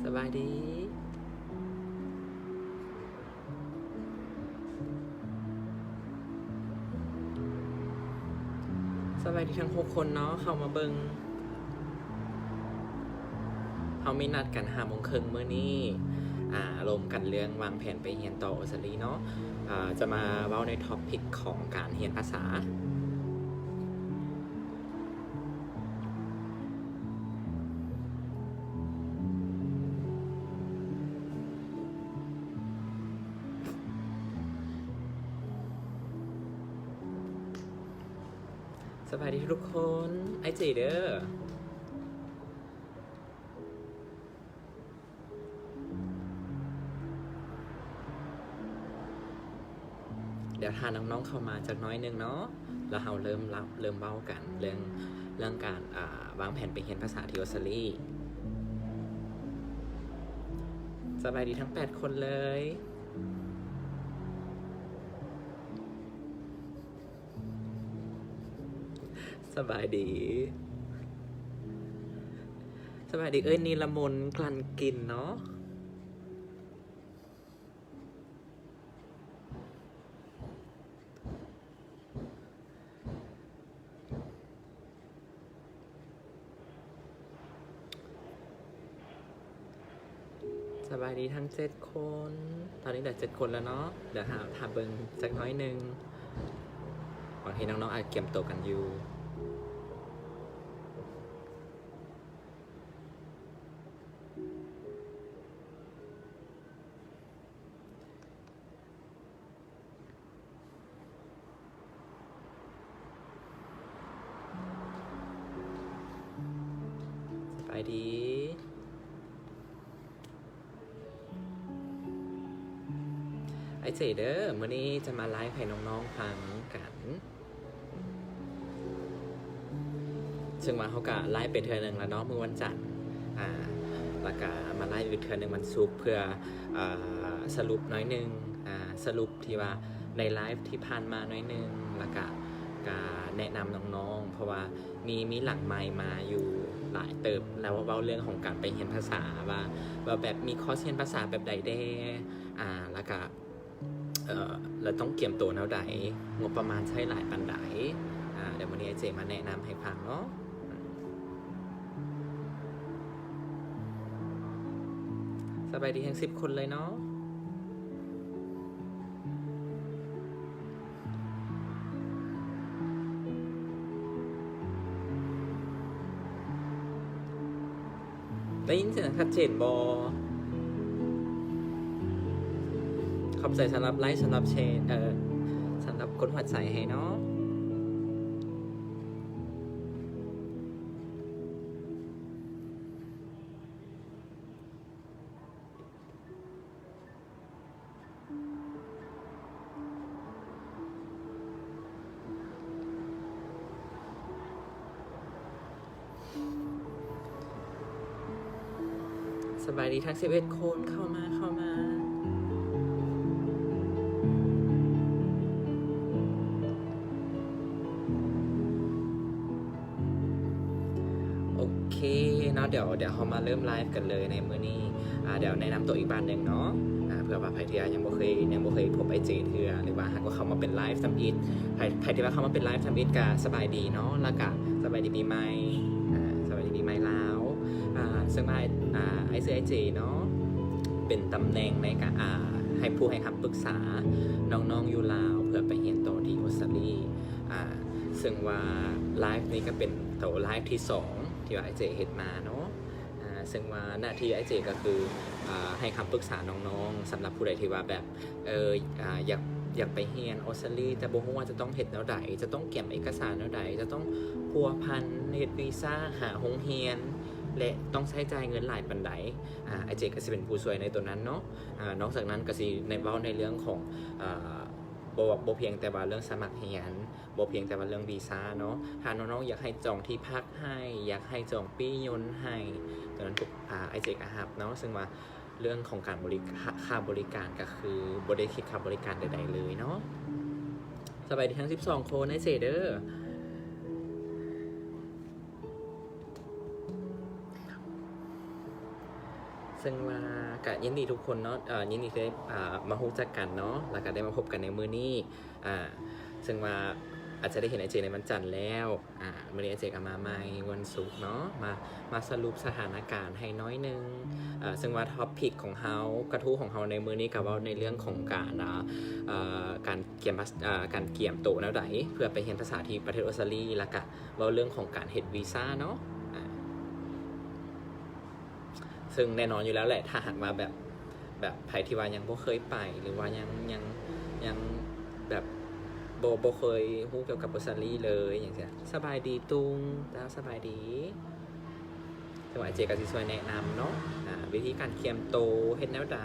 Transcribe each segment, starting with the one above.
สบายดีสบายดีทั้ง6คนเนาะเข้ามาเบิงเขามีนัดกัน5 โมงครึ่งมื้อนี้รวมกันเรื่องวางแผนไปเรียนต่อออสเตรเลียเนาะจะมาเว้าในท็อปิกของการเรียนภาษาสบายดีทุกคนไอจีเด้อเดี๋ยวทาน้องๆเข้ามาจากน้อยนึงเนาะแล้วเราเริ่มเบ้ากันเรื่องการวางแผนไปเรียนภาษาที่ออสเตรเลียสบายดีทั้ง8คนเลยสบายดีนีละมนกลั่นกินเนาะสบายดีทั้ง7คนตอนนี้เหลือ7คนแล้วเนาะเดี๋ยวหาเบิ่งสักน้อยนึงบางทีน้องๆอาจเก็บตัวกันอยู่สบายดีไอเจเด้อมื้อนี้จะมาไลฟ์ให้น้องๆฟังกันซึ่งว่าเขาก็ไลฟ์ไปเทื่อนึงแล้วเนาะมื้อวันจันทร์แล้วก็มาไลฟ์อีกเทื่อนึงวันศุกร์เพื่อสรุปน้อยนึงสรุปที่ว่าในไลฟ์ที่ผ่านมาน้อยนึงแล้วก็แนะนำน้องๆเพราะว่ามีหลังไมค์มาอยู่หลายเติบแล้วว่าเรื่องของการไปเรียนภาษาว่าแบบมีคอร์สเรียนภาษาแบบใดแด้แล้วก็เราต้องเกี่ยมตัวแนวใดงบประมาณใช้หลายปันใดเดี๋ยววันนี้ไอเจมาแนะนำให้ฟังเนาะสบายดีทั้ง10 คนเลยเนาะได้ยินเสียงชัดเจนบอขอบใจสำหรับไลค์สำหรับแชร์สำหรับกดหัวใจให้เนาะสบายดีทั้ง11 คนเข้ามาโอเคเนาะเดี๋ยวเขามาเริ่มไลฟ์กันเลยในมื้อนี้เดี๋ยวแนะนำตัวอีกบ้านหนึ่งเนาะเพื่อว่าใครที่ยังบ่เคยพบไอเจเทื่อหรือว่าหากว่าเขามาเป็นไลฟ์ทำอิฐใครที่ว่าเขามาเป็นไลฟ์ทำอิฐก็สบายดีเนาะแล้วก็สบายดีปีใหม่สบายดีปีใหม่แล้วซึ่งไอเจเนาะเป็นตำแหน่งในการให้คำปรึกษาน้องๆอยู่ลาวเพื่อไปเรียนต่อที่ออสเตรเลียซึ่งว่าไลฟ์นี้ก็เป็นตัวไลฟ์ที่2ที่ว่าไอเจเฮ็ดมาเนาะซึ่งว่าหน้าที่ไอเจก็คือให้คำปรึกษาน้องๆสำหรับผู้ใดที่ว่าแบบอยากไปเรียนออสเตรเลียแต่บ่ฮู้ว่าจะต้องเฮ็ดแนวใดจะต้องเก็บเอกสารแนวใดจะต้องพัวพันเฮ็ดวีซ่าหาโรงเรียนและต้องใช้จ่ายเงินหลายปันใดไอเจก็สิเป็นผู้ช่วยในตัวนั้นเนาะนอกจากนั้นก็สิในเว้าในเรื่องของบ่เพียงแต่ว่าเรื่องสมัครเรียนบ่เพียงแต่ว่าเรื่องวีซ่าเนาะถ้าน้องๆอยากให้จองที่พักให้อยากให้จองปี้ยนต์ให้ตอนนั้นไอเจก็รับเนาะซึ่งว่าเรื่องของการค่าบริการก็คือบ่ได้คิดค่าบริการใดๆเลยเนาะสบายดีทั้ง12 คนไอเจเด้อ ส ซึ่งว่ากะยินดีทุกคนเนาะยินดีที่ได้มาฮู้จักกันเนาะแล้วก็ได้มาพบกันในมื้อนี้ซึ่งว่าอาจจะได้เห็นไอเจในวันจันทร์แล้วมื้อนี้ไอเจก็มาใหม่วันศุกร์เนาะมาสรุปสถานการณ์ให้น้อยนึงซึ่งว่าท็อปิกของเฮากระทู้ของเฮาในมื้อนี้ก็เว้าในเรื่องของการเกี่ยมโตแนวใดเพื่อไปเรียนภาษาที่ประเทศออสเตรเลียแล้วก็เว้าเรื่องของการเฮ็ดวีซ่าเนาะซึ่งแน่นอนอยู่แล้วแหละถ้าหากมาแบบใครที่ว่ายังบ่เคยไปหรือว่ายังแบบบ่เคยรู้เกี่ยวกับออสเตรเลียเลยอย่างเงี้ยสบายดีตุงแล้วสบายดีจังหวะเจก็สิช่วยแนะนำเนาะวิธีการเขียนโตเฮ็ดแนวใด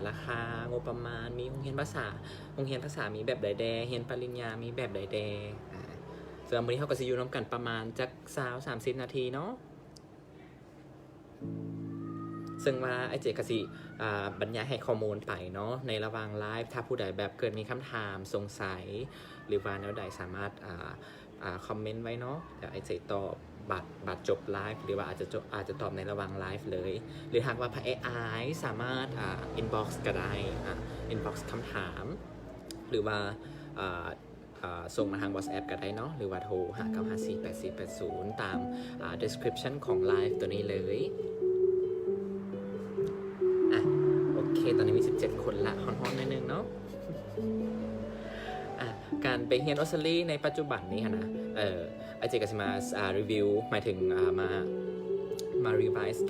ราคางบประมาณมีโรงเรียนภาษามีแบบใดแดเรียนปริญญามีแบบใดแดส่วนมื้อนี้เฮาก็สิอยู่นำกันประมาณจัก20-30 นาทีเนาะซึ่งว่าไอเจกสิบรรยายให้ข้อมูลไปเนาะในระหว่างไลฟ์ถ้าผู้ใดแบบเกิดมีคำถามสงสัยหรือว่าแนวใดสามารถคอมเมนต์ไว้เนาะเดี๋ยวไอเจตอบบัตรจบไลฟ์หรือว่าอาจจะตอบในระหว่างไลฟ์เลยหรือหากว่าพระ AI สามารถอินบ็อกซ์ก็ได้อินบ็อกซ์คำถามหรือว่าส่งมาทาง WhatsApp ก็ได้เนาะหรือว่าโทร59548480ตามdescription ของไลฟ์ตัวนี้เลยโอเคตอนนี้มี17คนละฮ้อนๆนิดนึงเนาะการไปเรียนออสเตรเลียในปัจจุบันนี้นะไอเจก็จะมารีวิวหมายถึงมารีไวซ์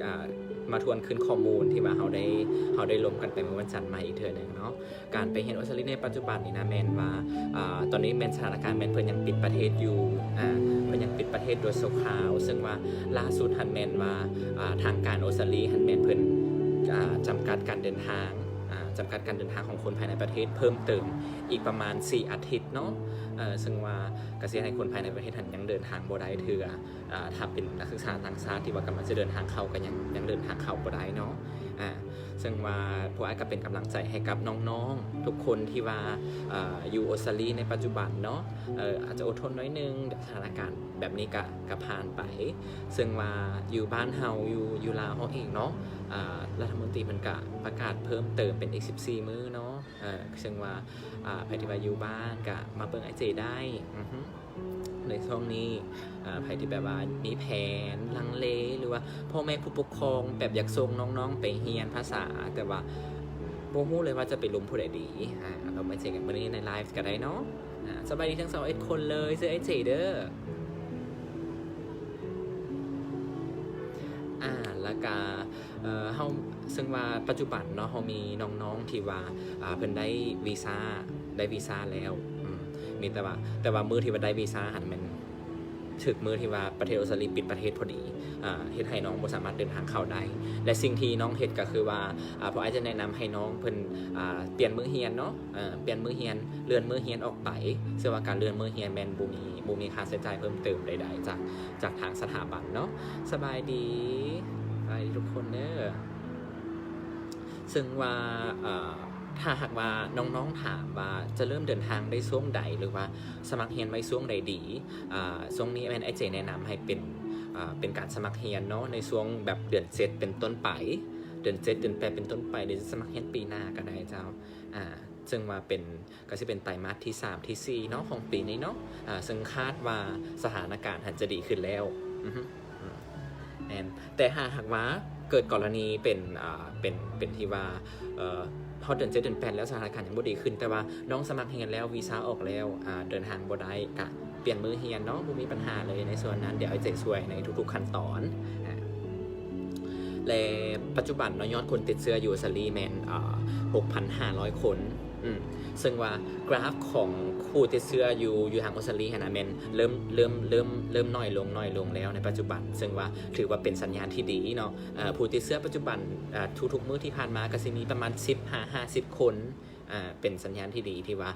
มาทวนคืนข้อมูลที่ว่าเขาได้รวมกันไปเมื่อวันจันทร์มาอีกเทื่อนึงเนาะการไปเรียนออสเตรเลียในปัจจุบันนี้นะแมนว่าตอนนี้แมนสถานการณ์แมนเพิ่นยังปิดประเทศอยู่เพิ่นยังปิดประเทศโดยชั่วคราวซึ่งว่าล่าสุดหันแมนว่าทางการออสเตรเลียหันแมนเพิ่นจำกัดการเดินทางของคนภายในประเทศเพิ่มเติมอีกประมาณ4 อาทิตย์เนาะซึ่งว่าก็สิให้คนภายในประเทศยังเดินทางบ่ได้เถื่อถ้าเป็นนักศึกษาต่างชาติที่ว่ากำลังจะเดินทางเข้าก็ยังเดินทางเข้าบ่ได้เนาะซึ่งว่าพวกไอ้ก็เป็นกำลังใจให้กับน้องๆทุกคนที่ว่าอยู่ออสเตรเลียในปัจจุบันเนาะอาจจะอดทนน้อยนึงสถานการณ์แบบนี้ก็ผ่านไปซึ่งว่าอยู่บ้านเฮาอยู่ลาวเฮาเองเนาะรัฐมนตรีมันก็ประกาศเพิ่มเติมเป็นอีก14 มื้อเนาะซึ่งว่าใครที่ว่าอยู่บ้านก็มาเบิ่งไอเจได้ในช่วงนี้ใครที่แบบว่ามีแผนลังเลหรือว่าพ่อแม่ผู้ปกครองแบบอยากส่งน้องๆไปเรียนภาษาแต่ว่าบ่ฮู้เลยว่าจะไปลงผู้ใดดีเรามาเจอกันมื้อนี้ในไลฟ์ก็ได้เนาะสบายดีทั้ง21 คนเลยซื้อไอเจเด้อแล้วก็เฮาซึ่งว่าปัจจุบันเนาะเฮามีน้องๆที่ว่าเพิ่นได้วีซ่าแล้วมีแต่ว่ามือที่ว่าได้วีซ่าหันมันถึกมือที่ว่าประเทศออสเตรเลียปิดประเทศพอดีเฮ็ดให้น้องบ่สามารถเดินทางเข้าได้และสิ่งที่น้องเฮ็ดก็คือว่าพออาจจะแนะนำให้น้องเพิ่นเปลี่ยนมื้อเรียนเนาะเปลี่ยนมื้อเรียนเลื่อนมื้อเรียนออกไปซึ่งว่าการเลื่อนมื้อเรียนแม่นบ่มีค่าใช้จ่ายเพิ่มเติมใดๆจากทางสถาบันเนาะสบายดีทุกคนเด้อซึ่งว่าถ้าหากว่าน้องๆถามว่าจะเริ่มเดินทางได้ช่วงใดหรือว่าสมัครเรียนไว้ช่วงใดดีช่วงนี้แม่นไอเจแนะนำให้เป็นการสมัครเรียนเนาะในช่วงแบบเดือน7เป็นต้นไปเดือน7เดือน8เป็นต้นไปหรือจะสมัครเรียนปีหน้าก็ได้เจ้าซึ่งว่าก็จะเป็นไตรมาสที่3ที่4เนาะของปีนี้เนาะซึ่งคาดว่าสถานการณ์จะดีขึ้นแล้วแต่หากว่าเกิดกรณีเป็นที่ว่าพอเดือน7เดือน8แล้วสถานการณ์ยังบ่ดีขึ้นแต่ว่าน้องสมัครเรียนแล้ววีซ่าออกแล้วเดินทางบ่ได้ก็เปลี่ยนมื้อเรียนเนาะบ่มีปัญหาเลยในส่วนนั้นเดี๋ยวไอ้เจ๊ช่วยในทุกๆขั้นตอนและปัจจุบันเนาะยอดคนติดเชื้ออยู่ออสเตรเลียแม่น6,500 คนซึ่งว่ากราฟของผู้ติดเชื้ออยู่ทางออสเตรเลียนะแม่นเริ่มน้อยลงแล้วในปัจจุบันซึ่งว่าถือว่าเป็นสัญญาณที่ดีเนาะผู้ติดเชื้อปัจจุบันทุกๆมื้อที่ผ่านมาก็สิมีประมาณ10-50 คนเป็นสัญญาณที่ดีที่ว่า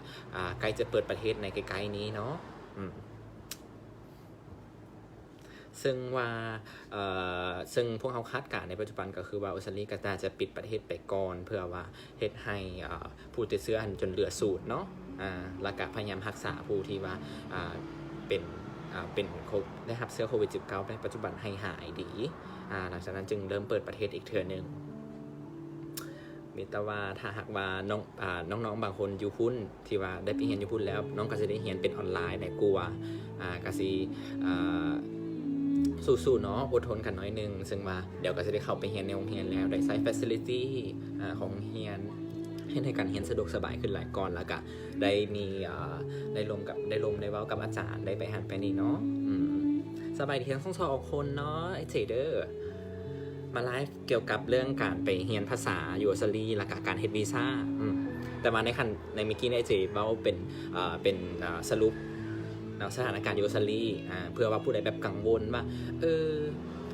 ใกล้จะเปิดประเทศในใกล้ๆนี้เนาะซึ่งพวกเขาคาดการณ์ในปัจจุบันก็คือว่าออสเตรเลียก็น่าจะปิดประเทศไปก่อนเพื่อว่าเฮ็ดให้ผู้ติดเชื้อจนเหลือศูนย์เนาะแล้วก็พยายามรักษาผู้ที่ว่าเป็นได้รับเชื้อโควิด -19 ในปัจจุบันให้หายดี หลังจากนั้นจึงเริ่มเปิดประเทศอีกเทื่อนึงมีแต่ว่าถ้าหากว่าน้องๆบางคนอยู่พุ่นที่ว่าได้ไปเรียนอยู่พุ่นแล้วน้องก็จะได้เรียนเป็นออนไลน์ในกลัวก็สิสู้ๆเนาะอดทนกันน้อยนึงซึ่งว่าเดี๋ยวก็จะได้เข้าไปเรียนในโรงเรียนแล้วได้ใช้ facility ของโรงเรียนให้การเรียนสะดวกสบายขึ้นหลายก่อนแล้วก็ได้มีได้เว้ากับอาจารย์ได้ไปหันไปนี่เนาะสบายดีทั้งสองคนเนาะไอ้เจเดอร์มาไลฟ์เกี่ยวกับเรื่องการไปเรียนภาษายูออสเตรเลียและการเฮ็ดวีซ่าแต่มาในเมื่อกี้ในเจเว้าเป็นสรุปสถานการณ์ยูออสเตรเลียเพื่อว่าผู้ใดแบบกังวลว่า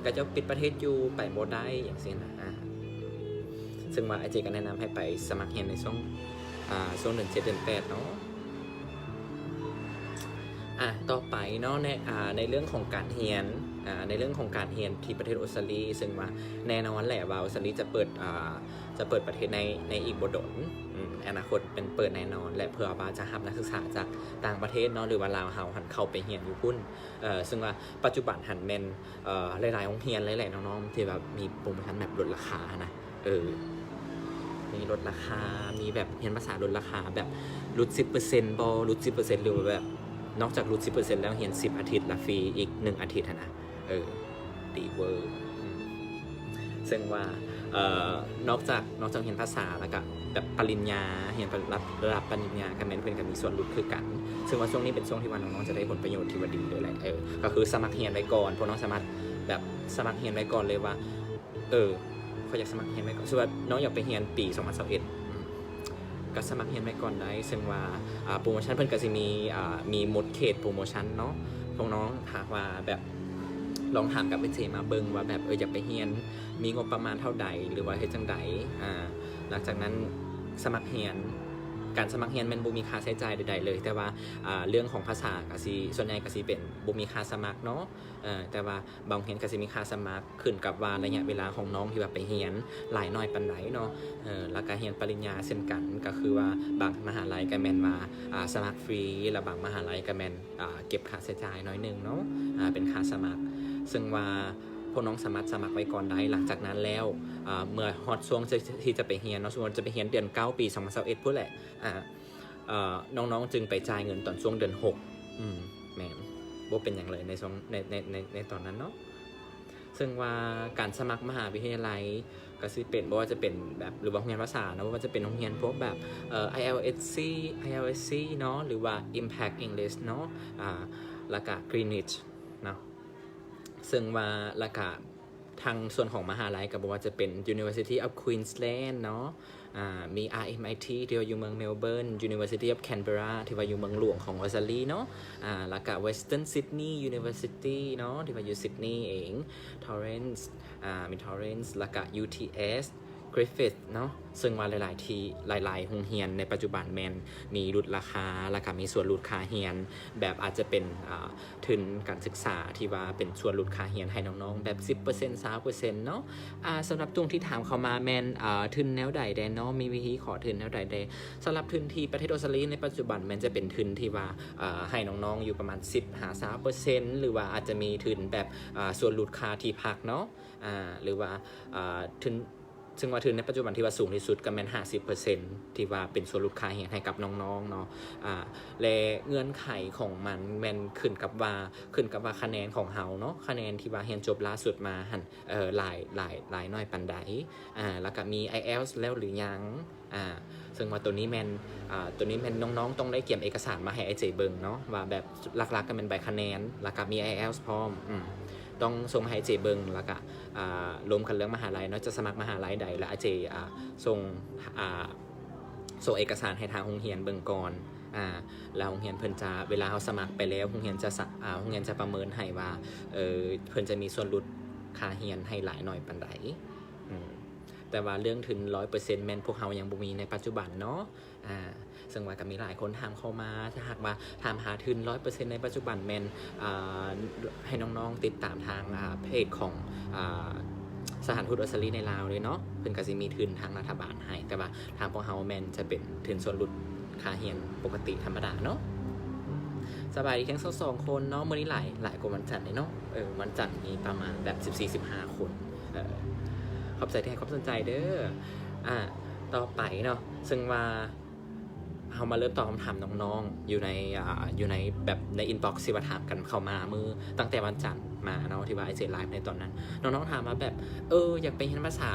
ก็จะปิดประเทศอยู่ไปบ่ได้อย่างเช่นซึ่งว่าไอเจก็แนะนำให้ไปสมัครเรียนในช่วงเดือน7 เดือน 8เนาะต่อไปเนาะในเรื่องของการเรียนที่ประเทศออสเตรเลียซึ่งว่าแน่นอนแหละว่าออสเตรเลียจะเปิดประเทศในอีกบ่ดนอนาคตเป็นเปิดแน่นอนและเพื่อว่าจะรับนักศึกษาจากต่างประเทศเนาะหรือว่าลาวเฮาหันเข้าไปเรียนอยู่พุ่นซึ่งว่าปัจจุบันหันแม่นหลายๆโรงเรียนหลายๆน้องๆที่แบบมีโปรโมชั่นแบบลดราคานะมีลดราคามีแบบเรียนภาษาลดราคาแบบลด 10% บ่ลด 10% หรือแบบนอกจากลด 10% แล้วเรียน10 อาทิตย์ละฟรีอีก1 อาทิตย์นะดีเวอร์ซึ่งว่านอกจากเรียนภาษาแล้วก็แบบปริญญาเรียนระดับปริญญากันแม่นเพิ่นก็มีส่วนลดคือกันซึ่งว่าช่วงนี้เป็นช่วงที่ว่าน้องๆจะได้ผลประโยชน์ที่ว่าดีเลยแหละก็คือสมัครเรียนไว้ก่อนพวกน้องสามารถแบบสมัครเรียนไว้ก่อนเลยว่าเขาอยากสมัครเรียนไว้ก่อนสมมุติว่าน้องอยากไปเรียนปี2021ก็สมัครเรียนไว้ก่อนได้ซึ่งว่าโปรโมชั่นเพิ่นก็สิมีหมดเขตโปรโมชั่นเนาะพวกน้องหากว่าแบบลองถามกับเอเจมาเบิ่งว่าแบบอยากไปเรียนมีงบประมาณเท่าใดหรือว่าเฮ็ดจังไดหลังจากนั้นการสมัครเรียนมันบ่มีค่าใช้จ่ายใดๆเลยแต่ว่าเรื่องของภาษาก็สิส่วนใหญ่ก็สิเป็นบ่มีค่าสมัครเนาะแต่ว่าบางโรงเรียนก็สิมีค่าสมัครขึ้นกับว่าระยะเวลาของน้องที่ว่าไปเรียนหลายน้อยปานใดเนาะแล้วก็เรียนปริญญาเช่นกันก็คือว่าบางมหาลัยก็แม่นว่าสมัครฟรีและบางมหาลัยก็แม่นเก็บค่าใช้จ่ายน้อยนึงเนาะเป็นค่าสมัครซึ่งว่าพวกน้องสามารถสมัครไว้ก่อนได้หลังจากนั้นแล้วเมื่อฮอตช่วงที่จะไปเรียนเนาะสมมติจะไปเรียนเดือน9 ปี2021พุ่นแหละน้องๆจึงไปจ่ายเงินตอนช่วงเดือน6แม่นบ่เป็นอย่างเลยในช่วงในตอนนั้นเนาะซึ่งว่าการสมัครมหาวิทยาลัยก็สิเป็นบ่ว่าจะเป็นแบบหรือว่าโรงเรียนภาษาเนาะว่าจะเป็นโรงเรียนพวกแบบIELTS เนาะหรือว่า Impact English เนาะแล้วก็ Greenwich เนาะซึ่งว่าแล้วก็ทางส่วนของมหาลัยก็บอกว่าจะเป็น University of Queensland เนาะมี RMIT ที่ว่าอยู่เมืองเมลเบิร์น University of Canberra ที่ว่าอยู่เมืองหลวงของออสเตรเลียเนาะแล้วก็ Western Sydney University เนาะที่ว่าอยู่ซิดนีย์เอง Torrens มี Torrens แล้วก็ UTS Griffith เนาะซึ่งว่าหลายโรงเรียนในปัจจุบันแมนมีลดราคาแล้วก็มีส่วนลดค่าเรียนแบบอาจจะเป็นทุนการศึกษาที่ว่าเป็นส่วนลดค่าเรียนให้น้องๆแบบ 10% 3% เนาะสำหรับตรงที่ถามเข้ามาแมนทุนแนวใดแดเนาะมีวิธีขอทุนแนวใดแดสำหรับทุนที่ประเทศออสเตรเลียในปัจจุบันแมนจะเป็นทุนที่ว่าให้น้องๆอยู่ประมาณ 10-3% หรือว่าอาจจะมีทุนแบบส่วนลดค่าที่พักเนาะหรือว่าทุนซึ่งว่าทุนในปัจจุบันที่ว่าสูงที่สุดก็แม่น 50% ที่ว่าเป็นส่วนลดค่าเรียนให้กับน้องๆเนาะและเงื่อนไขของมันแม่นขึ้นกับว่าคะแนนของเฮาเนาะคะแนนที่ว่าเรียนจบล่าสุดมาหั่นหลายน้อยปานใดแล้วก็มี IELTS แล้วหรือยังซึ่งว่าตัวนี้แม่นน้องๆต้องได้เก็บเอกสารมาให้ไอ้เจเบิ่งเนาะว่าแบบหลักๆก็เป็นใบคะแนนแล้วก็มี IELTS พร้อมต้องส่งให้เจเบิงแล้วก็รวมกันเรื่องมหาลัยเนาะจะสมัครมหาลัยใดแล้วเจส่งเอกสารให้ทางโรงเรียนเบิ่งก่อนแล้วโรงเรียนเพิ่นจะเวลาเฮาสมัครไปแล้วโรงเรียนจะประเมินให้ว่าเพิ่นจะมีส่วนลดค่าเรียนให้หลายหน่อยปานใดแต่ว่าเรื่องถึง 100% แม่นพวกเฮายังบ่มีในปัจจุบันเนาะซึ่งว่าก็มีหลายคนถามเข้ามาถ้าหากว่าถามหาทุน 100% ในปัจจุบันแม่นให้น้องๆติดตามทางเพจของสถานทูตออสเตรเลียในลาวเลยเนาะเพิ่นก็สิมีทุนทางรัฐบาลให้แต่ว่าทางพวกเฮาแม่นจะเป็นทุนส่วนลดค่าเรียนปกติธรรมดาเนาะ สบายดีทั้งสองคนเนาะมื้อนี้หลายกว่าวันจันทร์เลยเนาะวันจันทร์มีประมาณแบบ14-15 คนขอบใจที่ให้ความสนใจเด้อต่อไปเนาะซึ่งว่าเรามาเริ่มตอบคำถามน้องๆอยู่ในแบบในอินบ็อกซ์ที่ว่าถามกันเข้ามามือตั้งแต่วันจันทร์มาเนาะที่ว่าไอเจไลฟ์ในตอนนั้นน้องๆถามมาแบบอยากไปเรียนภาษา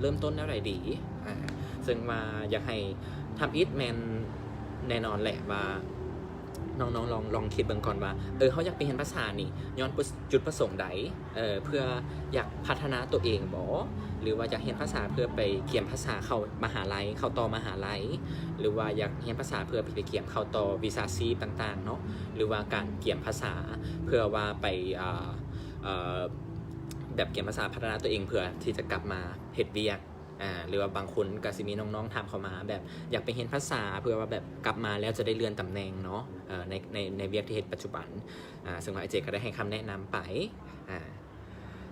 เริ่มต้นแล้วไหนดีซึ่งว่าอยากให้ทำอีทแมนแน่นอนแหละว่าน้องๆลองคิดเบิ่งก่อนว่าเขาอยากไปเรียนภาษานี่ย้อนจุดประสงค์ใดเพื่ออยากพัฒนาตัวเองบ่หรือว่าอยากเรียนภาษาเพื่อไปเกี่ยมภาษาเข้ามหาลัยเข้าต่อมหาลัยหรือว่าอยากเรียนภาษาเพื่อไปเกี่ยมเข้าต่อวีซ่าซีต่างๆเนาะหรือว่าการเกี่ยมภาษาเพื่อว่าไปแบบเกี่ยมภาษาพัฒนาตัวเองเพื่อที่จะกลับมาเฮ็ดเวียกหรือว่าบางคนก็สิมีน้องๆถามเข้ามาแบบอยากไปเรียนภาษาเพื่อว่าแบบกลับมาแล้วจะได้เลื่อนตำแหน่งเนาะในเวียกที่เฮ็ดปัจจุบันซึ่งว่าไอเจก็ได้ให้คำแนะนำไป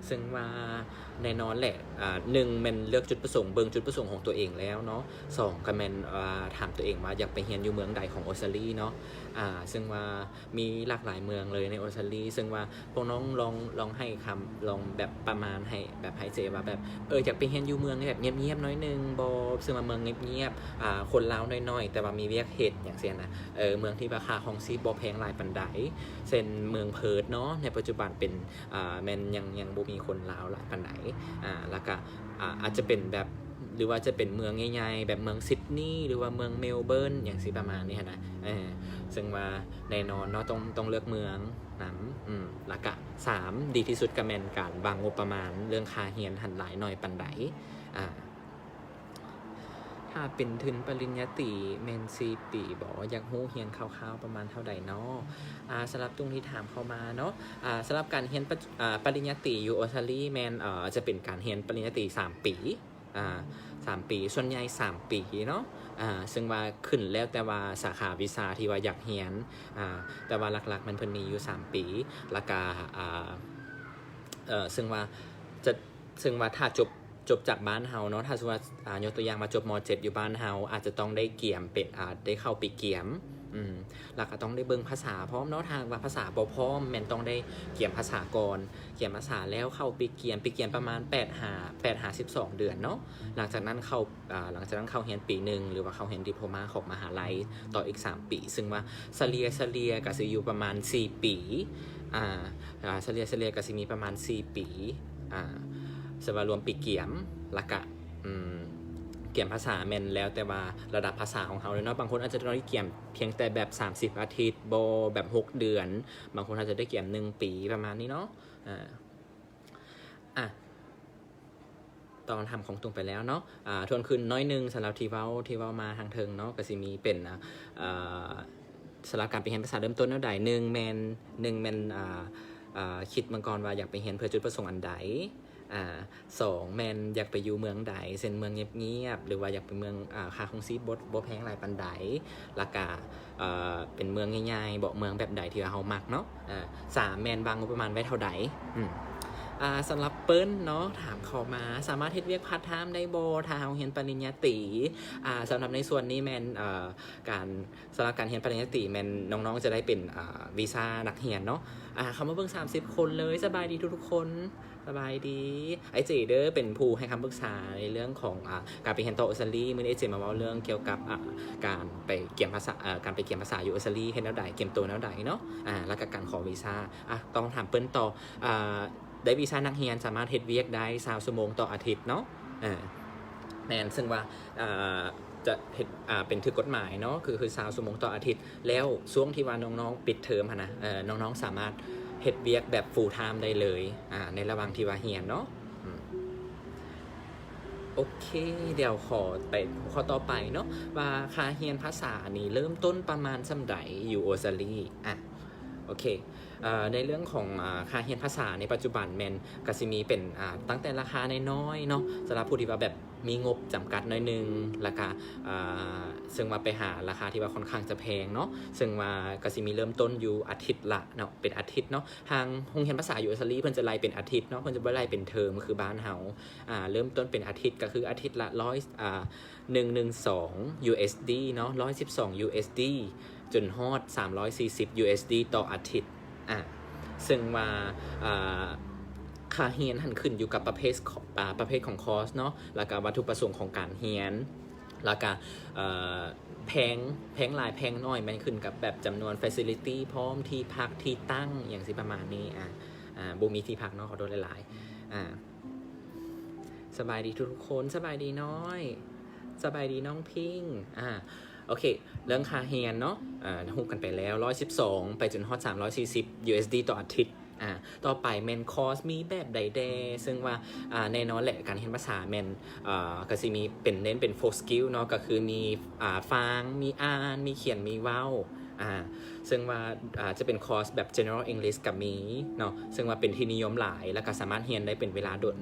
ซึ่งว่าแน่นอนแหละหนึ่งมันเลือกจุดประสงค์เบิ่งจุดประสงค์ของตัวเองแล้วเนาะสองก็มันถามตัวเองว่าอยากไปเรียนอยู่เมืองใดของออสเตรเลียเนาะซึ่งว่ามีหลากหลายเมืองเลยในออสเตรเลียซึ่งว่าพวกน้องลองให้คำลองแบบประมาณให้แบบให้เจว่าแบบอยากไปเรียนอยู่เมืองแบบเงียบๆน้อยนึงบ่ซึ่งว่าเมืองเงียบๆคนลาวน้อยๆแต่ว่ามีเวียกเฮ็ดอย่างเช่นนะเมืองที่ราคาของซีบ่แพงหลายปานใดเช่นเมืองเพิร์ธเนาะในปัจจุบันเป็นแม่นยังบ่มีคนลาวหลายปานใดแล้วก็อาจจะเป็นแบบหรือว่าจะเป็นเมืองใหญ่ๆแบบเมืองซิดนีย์หรือว่าเมืองเมลเบิร์นอย่างสิประมาณนี้นะซึ่งว่าแน่นอนเนาะต้องเลือกเมืองนั้นแล้วก็3ดีที่สุดก็แม่นการวางงบประมาณเรื่องค่าเรียนหันหลายหน่อยปานใดถ้าเป็นทุนปริญญาตรีแม่น4 ปีบอกอยากรู้เรียนคร่าวๆประมาณเท่าใดเนาะสำหรับตรงที่ถามเข้ามาเนาะสำหรับการเรียนปริญญาตรีอยู่ออสเตรเลียแม่นจะเป็นการเรียนปริญญาตรี3 ปี3 ปีส่วนใหญ่3 ปีเนาะซึ่งว่าขึ้นแล้วแต่ว่าสาขาวิชาที่ว่าอยากเรียนแต่ว่าหลักๆมันเพิ่นมีอยู่3 ปีแล้วก็ซึ่งว่าถ้าจบจากบ้านเฮาเนาะถ้าสมมุติว่ายกตัวอย่างมาจบม.7 อยู่บ้านเฮาอาจจะต้องได้เกี่ยมเป็นได้เข้าปีเกี่ยมแล้วก็ต้องได้เบิ่งภาษาพร้อมเนาะทางว่าภาษาบ่พร้อมแม่นต้องได้เกี่ยมภาษาก่อนเกี่ยมภาษาแล้วเข้าปีเกี่ยมประมาณ8-12 เดือนเนาะหลังจากนั้นเข้าเรียนปี1หรือว่าเข้าเรียนดิโพลมาของมหาลัยต่ออีก3 ปีซึ่งว่าเฉลี่ยก็สิอยู่ประมาณ4 ปีเฉลี่ยก็สิมีประมาณ4 ปีสำหรับรวมปีเกี่ยมแล้วก็เกี่ยมภาษาแม่นแล้วแต่ว่าระดับภาษาของเขาเลยเนาะบางคนอาจจะได้เกี่ยมเพียงแต่แบบ30 อาทิตย์โบแบบ6 เดือนบางคนอาจจะได้เกี่ยม1 ปีประมาณนี้เนาะตอนทำของตรงไปแล้วเนาะทวนคืนน้อยนึงสำหรับที่เว้ามาทางเทิงเนาะก็สิมีเป็นสำหรับการไปเรียนภาษาเริ่มต้นเท่าใด1แม่นคิดมาก่อนว่าอยากไปเรียนเพื่อจุดประสงค์อันใด2แมนอยากไปอยู่เมืองใดเช่นเมืองเงียบๆหรือว่าอยากไปเมืองค่าของชีพบ่แพงหลายปานใดแล้วก็เป็นเมืองง่ายๆบ่เมืองแบบใดที่ว่าเฮามักเนาะ3แมนบางงบประมาณไว้เท่าใดสำหรับเปิ้ลเนาะถามเข้ามาสามารถเฮ็ดเวียกพาร์ทไทม์ได้บ่ถ้าเฮาเรียนปริญญาตรีสำหรับในส่วนนี้แม่นสำหรับการเรียนปริญญาตรีแม่นน้องๆจะได้เป็นวีซ่านักเรียนเนาะเข้ามาเบิ่ง30 คนเลยสบายดีทุกๆคนสบายดีไอเจเดอร์เป็นผู้ให้คำปรึกษาในเรื่องของการไปเรียนต่อออสเตรเลียมื้อนี้ไอเจมาเว้าเรื่องเกี่ยวกับการไปเกี่ยมภาษาการไปเกี่ยมภาษาอยู่ออสเตรเลียเฮ็ดแนวใดเกี่ยมตัวแนวใดเนาะแล้วก็การขอวีซ่าต้องถามเปิ้นต่อได้วีซ่านักเรียนสามารถเฮ็ดเวียกได้20 ชั่วโมงต่ออาทิตย์เนาะแม่นซึ่งว่าจะเฮ็ดเป็นถูกกฎหมายเนาะคือ20 ชั่วโมงต่ออาทิตย์แล้วช่วงที่ว่าน้องๆปิดเทอมนะน้องๆสามารถเฮ็ดเวียกแบบ full time ได้เลยในระหว่างที่ว่าเรียนเนาะโอเคเดี๋ยวขอไปข้อต่อไปเนาะว่าค่าเรียนภาษานี่เริ่มต้นประมาณส่ำใดอยู่ออสเตรเลียโอเคในเรื่องของค่าเรียนภาษาในปัจจุบันแม่นก็สิมีเป็นตั้งแต่ราคาน้อยๆเนาะสำหรับผู้ที่ว่าแบบมีงบจำกัดน้อยนึงราคาซึ่งว่าไปหาราคาที่ว่าค่อนข้างจะแพงเนาะซึ่งว่าก็สิมีเริ่มต้นอยู่อาทิตย์ละเนาะเป็นอาทิตย์เนาะทางโรงเรียนภาษาอยู่ออสเตรเลียเพิ่นจะไล่เป็นอาทิตย์เนาะเพิ่นจะบ่ไล่เป็นเทอมคือบ้านเฮาเริ่มต้นเป็นอาทิตย์ก็คืออาทิตย์ละ112 USD เนาะ112 USD จนฮอด340 USD ต่ออาทิตย์ซึ่งว่าค่าเรียนหันขึ้นอยู่กับประเภทของคอร์สเนาะแล้วก็วัตถุประสงค์ของการเรียนแล้วก็แพงหลายแพงน้อยมันขึ้นกับแบบจำนวน facility พร้อมที่พักที่ตั้งอย่างสิประมาณนี้บ่มีที่พักเนาะขอโทษหลายๆสบายดีทุกคนสบายดีน้อยสบายดีน้องพิงโอเคเรื่องค่าเรียนเนาะฮู้กันไปแล้ว112ไปจนฮอด340 USD ต่ออาทิตย์ต่อไปแมนคอร์สมีแบบใดแดซึ่งว่าแน่นอนแหละการเรียนภาษาแมนก็สิมีเป็นเน้นเป็น 4 skill เนาะก็คือมีฟังมีอ่านมีเขียนมีเว้าซึ่งว่าจะเป็นคอร์สแบบ general English กับมีเนาะซึ่งว่าเป็นที่นิยมหลายแล้วก็สามารถเรียนได้เป็นเวลาดน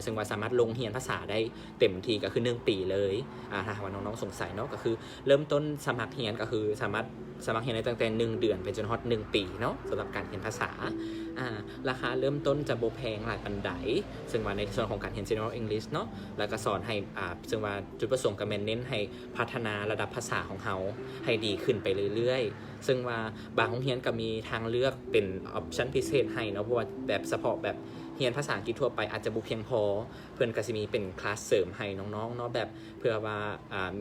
ซึ่งว่าสามารถลงเรียนภาษาได้เต็มทีก็คือ1 ปีเลยถ้าว่าน้องๆสงสัยเนาะก็คือเริ่มต้นสมัครเรียนก็คือสามารถสมัครเรียนได้ตั้งแต่1 เดือนไปจนฮอด1 ปีเนาะสำหรับการเรียนภาษาราคาเริ่มต้นจะบ่แพงหลายปานใดซึ่งว่าในส่วนของการเรียน general English เนาะแล้วก็สอนให้ซึ่งว่าจุดประสงค์ก็แม่นเน้นให้พัฒนาระดับภาษาของเราให้ดีขึ้นไปเรื่อยๆซึ่งว่าบางโรงเรียนก็มีทางเลือกเป็นออปชั่นพิเศษให้เนาะเพราะว่าแบบเฉพาะแบบเรียนภาษาอังกฤษทั่วไปอาจจะบ่เพียงพอเพิ่นก็สิมีเป็นคลาสเสริมให้น้องๆเนาะแบบเพื่อว่า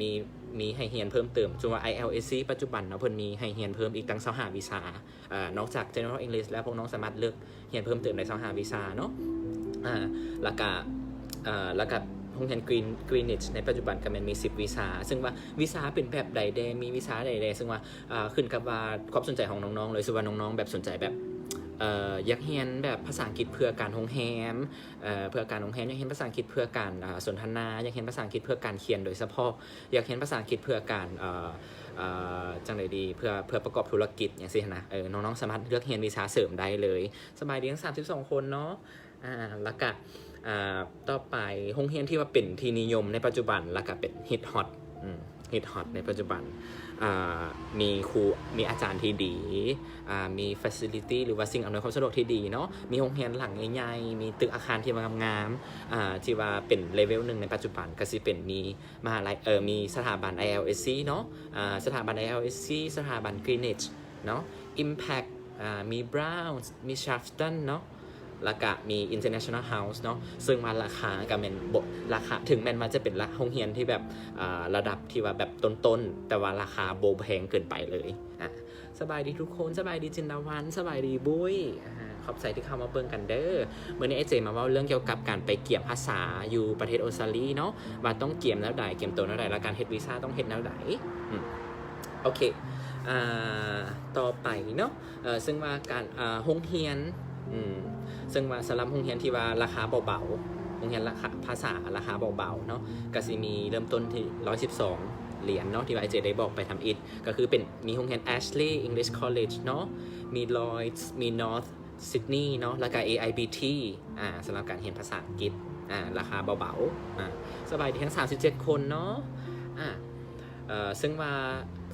มีให้เรียนเพิ่มเติมจนว่า IELTS ปัจจุบันเนาะเพิ่นมีให้เรียนเพิ่มอีกตั้ง25วิชานอกจาก General English แล้วพวกน้องสามารถเลือกเรียนเพิ่มเติมได้25วิชาเนาะแล้วก็โรงเรียน Greenwich ในปัจจุบันก็มันมี10วิชาซึ่งว่าวิชาเป็นแบบใดแดมีวิชาใดแดซึ่งว่าขึ้นกับว่าความสนใจของน้องๆเลยซึ่งว่าน้องๆแบบสนใจแบบอยากเรียนแบบภาษาอังกฤษเพื่อการโรงแรมเพื่อการโรงแรมอยากเรียนภาษาอังกฤษเพื่อการสนทนาอยากเรียนภาษาอังกฤษเพื่อการเขียนโดยเฉพาะอยากเรียนภาษาอังกฤษเพื่อการจังไดดีเพื่อประกอบธุรกิจอย่างซี่นะน้องๆสามารถเลือกเรียนวิชาเสริมได้เลยสบายดีทั้ง32คนเนาะแล้วก็ต่อไปโรงเรียนที่ว่าเป็นที่นิยมในปัจจุบันแล้วก็เป็นฮิตฮอตในปัจจุบันมีครูมีอาจารย์ที่ดีมี facility หรือว่าสิ่งอำนวยความสะดวกที่ดีเนาะมีโรงเรียนหลังใหญ่ๆมีตึกอาคารที่งามๆที่ว่าเป็นเลเวล1ในปัจจุบันก็สิเป็นมีมหาลัยมีสถาบัน IELTS เนาะสถาบัน IELTS สถาบัน Greenwich เนาะ Impact มี Brown มี Sharpston เนาะแล้วก็มี International House เนาะซึ่งว่าราคาก็เป็นราคาถึงแม้มันจะเป็นโรงเรียนที่แบบระดับที่ว่าแบบต้นๆแต่ว่าราคาโบแพงเกินไปเลยสบายดีทุกคนสบายดีจินดาวันสบายดีบุ้ยขอบใจที่เข้ามาเบิ่งกันเด้อเมื่อนี้ไอเจมาเล่าเรื่องเกี่ยวกับการไปเกี่ยมภาษาอยู่ประเทศออสเตรเลียเนาะว่าต้องเกี่ยมแล้วใดเกี่ยมตัวแล้วใดแล้วการเฮ็ดวีซ่าต้องเฮ็ดแล้วใดโอเคต่อไปเนาะซึ่งว่าการโรงเรียนซึ่งว่าสำหรับโรงเรียนที่ว่าราคาเบาๆโรงเรียนราคาภาษาราคาเบาๆเนาะก็สิมีเริ่มต้นที่112เหรียญเนาะที่ว่าไอเจได้บอกไปทำอิฐก็คือเป็นมีโรงเรียน Ashley English College เนาะมี Lloyds มี North Sydney เนาะแล้วก็ AIBT สำหรับการเรียนภาษาอังกฤษราคาเบาๆสบายดีทั้ง37คนเนาะซึ่งว่า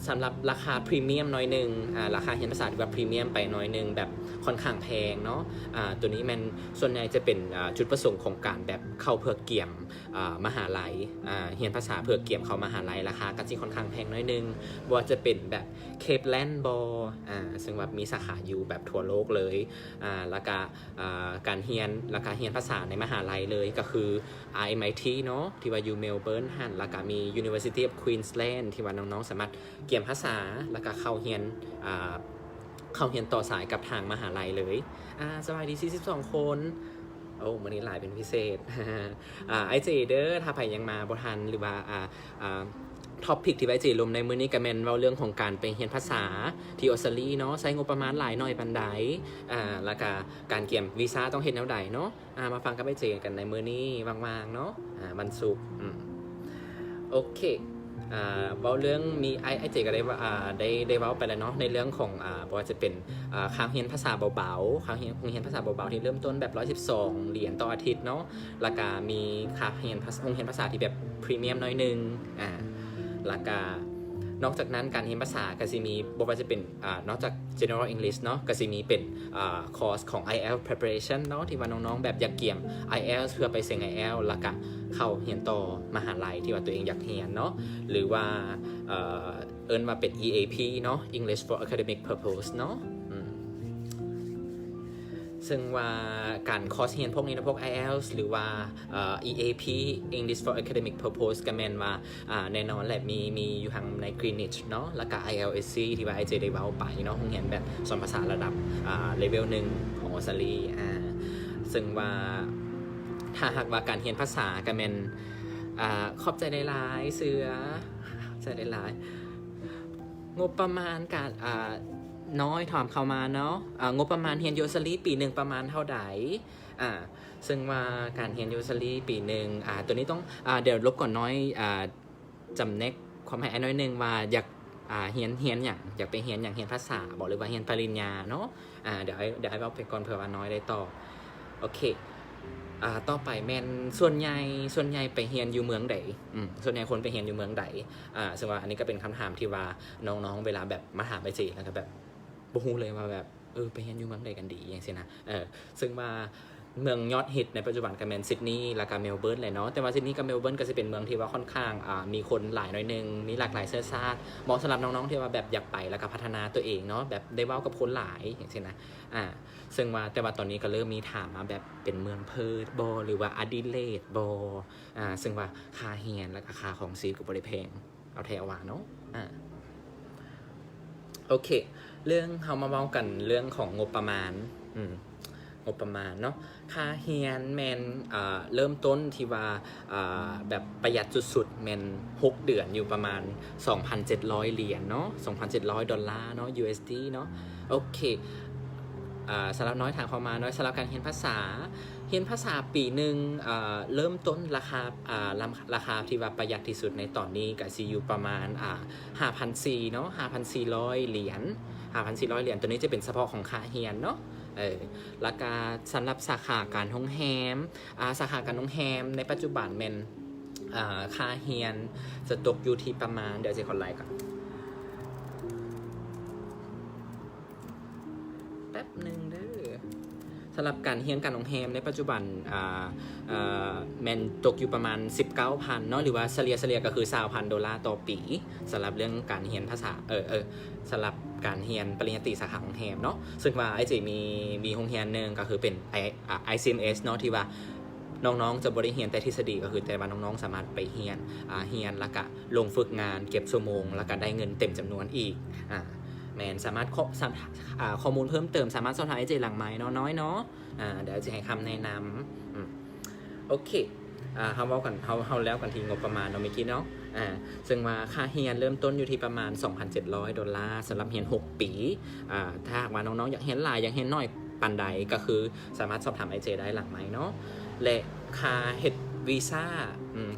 สำหรับราคาพรีเมียมน้อยนึงราคาเรียนภาษาที่แบบพรีเมียมไปน้อยนึงแบบค่อนข้างแพงเนาะตัวนี้มันส่วนใหญ่จะเป็นจุดประสงค์ของการแบบเข้าเพื่อเกี่ยมมหาลัยเรียนภาษาเพื่อเกี่ยมเข้ามหาลัยราคาก็จริงค่อนข้างแพงน้อยนึงว่าจะเป็นแบบเคปแลนด์บอลซึ่งว่ามีสาขาอยู่แบบทั่วโลกเลยแล้วก็การเรียนราคาเรียนภาษาในมหาลัยเลยก็คือ RMIT เนาะที่ว่าอยู่เมลเบิร์นฮันแล้วก็มี University of Queensland ที่ว่าน้องๆสามารถเกี่ยมภาษาแล้วก็เข้าเรียนต่อสายกับทางมหาลัยเลยสวัสดี42คนโอ้มื้อนี้หลายเป็นพิเศษไอเจเด้อถ้าไผยังมาบ่ทันหรือว่าท็อปิกที่ไอเจลมในมื้อนี้ก็แม่นเว้าเรื่องของการไปเรียนภาษาที่ออสเตรเลียเนาะใช้งบประมาณหลายหน่อยปานใดแล้วก็การเกี่ยมวีซ่าต้องเฮ็ดแนวใดเนาะมาฟังกับไอเจกันในมื้อนี้ว่างๆเนาะวันศุกร์โอเคเว้าเรื่องมีไอเจก็ได้ว่าได้เว้าไปแล้วเนาะในเรื่องของบ่ว่าจะเป็นค่าเรียนภาษาเบาๆค่าเรียนภาษาเบาๆที่เริ่มต้นแบบ112เหรียญต่ออาทิตย์เนาะแล้วก็มีค่าเรียนภาษาที่แบบพรีเมียมน้อยนึงแล้วก็นอกจากนั้นการเรียนภาษาก็สิมีบ่ว่าจะเป็นนอกจาก General English เนาะก็สิมีเป็นคอร์สของ IELTS Preparation เนาะที่ว่าน้องๆแบบอยากเกี่ยม IELTS เพื่อไปเซ็น IELTS แล้วก็เข้าเรียนต่อมหาลัยที่ว่าตัวเองอยากเรียนเนาะหรือว่า เอิ้นว่าเป็น EAP เนาะ English for Academic Purpose เนาะซึ่งว่าการคอร์สเรียนพวกนี้นะพวก IELTS หรือว่าEAP English for Academic Purpose ก็แม่นว่าแน่นอนแหละมีอยู่ทางใน Greenwich เนาะแล้วก็ IELTS ที่ว่า IJ ได้เว้าไปเนาะโรงเรียนแบบสอนภาษาระดับเลเวล1ของออสเตรเลียซึ่งว่าถ้าหากว่าการเรียนภาษาก็แม่นขอบใจหลายๆเสือขอบใจหลายๆงบประมาณการน้อยถามเข้ามาเนาะงบประมาณเรียนยูสลีปีหนึ่งประมาณเท่าใดซึ่งว่าการเรียนยูสลีปีหนึ่งตัวนี้ต้องเดี๋ยวลบก่อนน้อยจำเนกความหมายน้อยนึงว่าอยากเรียนอย่างอยากไปเรียนอย่างเรียนภาษาบอกหรือว่าเรียนปริญญาเนาะเดี๋ยวให้เอาไปก่อนเผื่อว่าน้อยได้ตอบโอเคต่อไปแมนส่วนใหญ่ไปเรียนอยู่เมืองใดส่วนใหญ่คนไปเรียนอยู่เมืองใดซึ่งว่าอันนี้ก็เป็นคำถามที่ว่าน้องๆเวลาแบบมาถามไปจีแล้วก็แบบบ่ฮู้เลยว่าแบบไปเรียนอยู่เมืองใดกันดีอย่างซี่นะซึ่งว่าเมืองยอดฮิตในปัจจุบันก็แม่นซิดนีย์แล้วก็เมลเบิร์นเลยเนาะแต่ว่าซิดนีย์กับเมลเบิร์นก็จะเป็นเมืองที่ว่าค่อนข้างมีคนหลายหน่อยนึงมีหลากหลายเชื้อชาติเหมาะสำหรับน้องๆที่ว่าแบบอยากไปแล้วก็พัฒนาตัวเองเนาะแบบได้เว้ากับคนหลายอย่างซี่นะซึ่งว่าแต่ว่าตอนนี้ก็เริ่มมีถามมาแบบเป็นเมืองเพิร์ธบ่หรือว่าอดิเลดบ่ซึ่งว่าค่าเรียนและค่าของชีพก็บ่ได้แพงเอาแท้ว่าเนาะโอเคเรื่องเรามาเว้ากันเรื่องของงบประมาณงบประมาณเนาะค่าเรียนแมนเริ่มต้นที่ว่าแบบประหยัดสุดๆแมน6 เดือนอยู่ประมาณ 2,700 เหรียญเนาะ 2,700 ดอลลาร์เนาะ USD เนาะโอเคสำหรับน้อยถามเข้ามาน้อยสำหรับการเรียนภาษาปีหนึ่งเริ่มต้นราคาที่ว่าประหยัดที่สุดในตอนนี้ก็สิอยู่ประมาณ5,400 เนาะ 5,400 เหรียญ 5,400 เหรียญตัวนี้จะเป็นเฉพาะของค่าเรียนเนาะแล้วก็สำหรับสาขาการโรงแรมสาขาการโรงแรมในปัจจุบันแม่นค่าเรียนจะตกอยู่ที่ประมาณเดี๋ยวจะขอไล่ก่อนแป๊บนึงเด้อสำหรับการเรียนการโรงแรมในปัจจุบันแม่นตกอยู่ประมาณ 19,000 เนาะหรือว่าเฉลี่ยก็คือ 20,000 ดอลลาร์ต่อปีสำหรับเรื่องการเรียนภาษาสำหรับการเรียนปริญญาตรีสาขาโรงแรมเนาะซึ่งว่าไอจีมีโรงเรียนนึงก็คือเป็น ICMS เนาะที่ว่าน้องๆจะบ่ได้เรียนแต่ทฤษฎีก็คือแต่ว่าน้องๆสามารถไปเรียนแล้วก็ลงฝึกงานเก็บชั่วโมงแล้วก็ได้เงินเต็มจำนวนอีกแมนสามารถข้อมูลเพิ่มเติมสามารถสอบถามไอจีหลังไมค์น้อยเนาะเดี๋ยวจะให้คำแนะนำโอเคเฮาเว้ากันเฮาแล้วกันที่งบประมาณเนาะเมื่อกี้เนาะซึ่งว่าค่าเรียนเริ่มต้นอยู่ที่ประมาณ 2,700 ดอลลาร์สำหรับเรียน6 ปีถ้าหากว่าน้องๆอยากเรียนหลายอยากเรียนน้อยปานใดก็คือสามารถสอบถามไอจีได้หลังไมค์เนาะและค่าเฮ็ดวีซ่า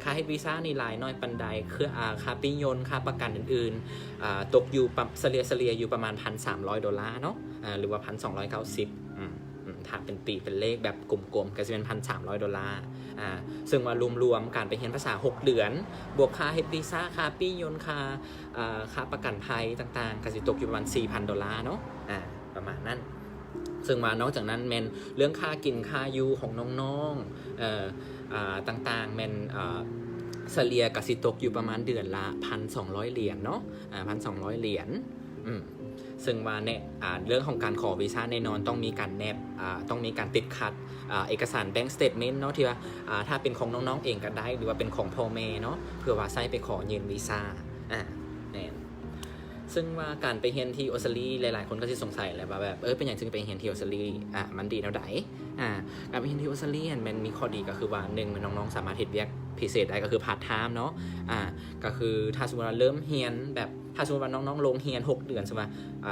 ค่าเฮ็ดวีซ่านี่หลายน้อยปันใดคือค่าปิ้งยนต์ค่าประกันอื่นๆตกอยู่เฉลี่ยอยู่ประมาณ 1,300 ดอลลาร์เนาะหรือว่า 1,290 ถ้าเป็นปีเป็นเลขแบบกลมๆก็จะเป็น 1,300 ดอลลาร์ซึ่งว่ารวมๆการไปเรียนภาษา6 เดือนบวกค่าเฮ็ดวีซ่าค่าปิ้งยนต์ค่าประกันภัยต่างๆก็สิตกอยู่ประมาณ 4,000 ดอลลาร์เนาะประมาณนั้นซึ่งมานอกจากนั้นแม่นเรื่องค่ากินค่าอยู่ของน้องๆต่างๆแม่นเฉลี่ยก็สิตกอยู่ประมาณเดือนละ 1,200 เหรียญเนาะ1,200 เหรียญซึ่งว่าเนี่ยเรื่องของการขอวีซ่าแน่นอนต้องมีการแนบต้องมีการติดขัดเอกสาร bank statement เนาะที่ว่าถ้าเป็นของน้องๆเองก็ได้หรือว่าเป็นของพ่อแม่เนาะเพื่อว่าใช้ไปขอยืนวีซ่าซึ่งว่าการไปเรียนที่ออสเตรเลียหลายๆคนก็จะสงสัยแหละว่าแบบเป็นอย่างจึงไปเรียนที่ออสเตรเลียมันดีแนวใดการไปเรียนที่ออสเตรเลียมันมีข้อดีก็คือว่า1มันน้องๆสามารถเฮ็ดเวียกพิเศษได้ก็คือพาร์ทไทม์เนาะก็คือถ้าสมมุติว่าเริ่มเรียนแบบถ้าสมมุติว่าน้องๆลงเรียน6 เดือนใช่มั้ย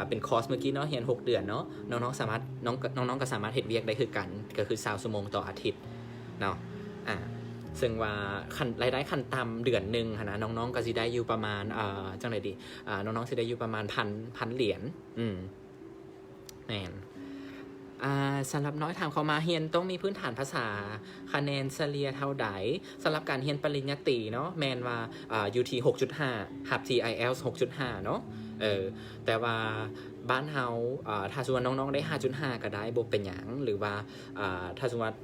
เป็นคอร์สเมื่อกี้เนาะเรียน6 เดือนเนาะน้องๆสามารถน้องๆก็สามารถเฮ็ดเวียกได้คือกันก็คือ20 ชั่วโมงต่ออาทิตย์เนาะซึ่งว่ารายได้ขั้นต่ำเดือนนึงนะน้องๆก็สิได้อยู่ประมาณจังได๋ดีน้องๆสิได้อยู่ประมาณ1,000 เหรียญแม่นสำหรับน้อยถามเข้ามาเรียนต้องมีพื้นฐานภาษาคะแนนเฉลี่ยเท่าใดสำหรับการเรียนปริญญาตรีเนาะแม่นว่าอยู่ที่ 6.5 หับ IELTS 6.5 เนาะแต่ว่าบ้านเฮาถ้าสมมุติว่าน้องๆได้ 5.5 ก็ได้บ่เป็นหยังหรือว่าถ้าสมมุติว่า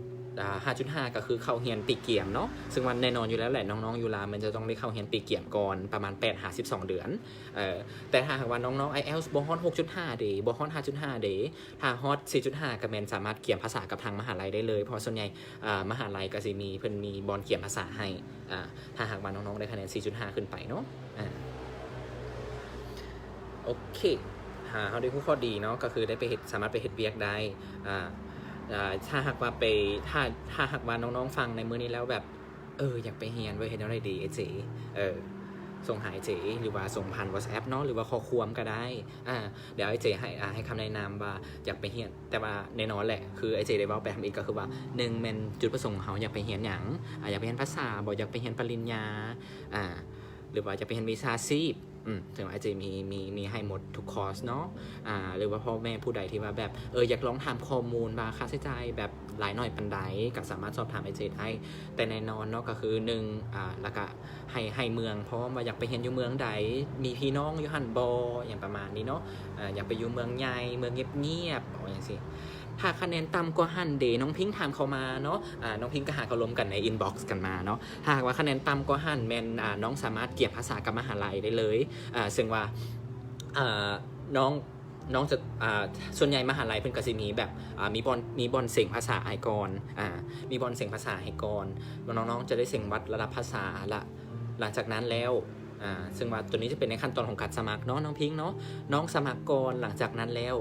5.5 ก็คือเข้าเรียนปีเกียมเนาะซึ่งวันแน่นอนอยู่แล้วแหละน้องๆอยู่ลาวมันจะต้องได้เข้าเรียนปีเกียมก่อนประมาณ8-12 เดือนแต่ถ้าหากว่าน้องๆ IELTS บ่ฮอด 6.5 เดบ่ฮอด 5.5 เดถ้าฮอด 4.5 ก็แม่นสามารถเกียมภาษากับทางมหาลัยได้เลยเพราะส่วนใหญ่มหาลัยก็สิมีเพิ่นมีบอลเกียมภาษาให้ถ้าหากว่าน้องๆได้คะแนน 4.5 ขึ้นไปเนาะโอเคเขาได้ผู้ข้อดีเนาะก็คือได้ไปสามารถไปเฮ็ดเวียกได้ถ้าหากว่าไปถ้าหากว่าน้องๆฟังในมื้อนี้แล้วแบบอยากไปเรียนไว้เฮ็ดอะไรดีเจส่งหายเจหรือว่าส่งผ่าน WhatsApp เนาะหรือว่าข้อความก็ได้เดี๋ยวไอเจให้คำแนะนำว่าอยากไปเรียนแต่ว่าแน่นอนแหละคือไอเจได้เว้าไปทำอีกก็คือว่า1แม่นจุดประสงค์ของเขาอยากไปเรียนหยังอยากไปเรียนภาษาบ่อยากไปเรียนปริญญาหรือว่าจะไปเรียนวิชาชีพถึงไอเจมีให้หมดทุกคอร์สเนาะหรือว่าพ่อแม่ผู้ใดที่ว่าแบบอยากลองถามข้อมูลว่าค่าใช้จ่ายแบบหลายหน่อยปันใดก็สามารถสอบถามไอเจได้แต่แน่นอนเนาะก็คือแล้วก็ให้เมืองเพราะว่าอยากไปเรียนอยู่เมืองใดมีพี่น้องอยู่หั่นบ่อย่างประมาณนี้เนาะอยากไปอยู่เมืองใหญ่เมืองเงียบๆอย่างสิถ้าคะแนนต่ำกว่าหั่นเดน้องพิงค์ถามเขามาเนาะน้องพิงค์ก็หาเขาลมกันในอินบ็อกซ์กันมาเนาะหากว่าคะแนนต่ำกว่าหั่นแมนน้องสามารถเกียบภาษากับมหาลัยได้เลยซึ่งว่าน้องจะส่วนใหญ่มหาลัยเพิ่นก็สิมีแบบมีบอลเสียงภาษาให้ก่อนมีบอลเสียงภาษาให้ก่อนน้องๆจะได้เสียงวัดระดับภาษาละหลังจากนั้นแล้วซึ่งว่าตัวนี้จะเป็นในขั้นตอนของการสมัครเนาะน้องพิงค์เนาะน้องสมัครก่อนหลังจากนั้นแล้ว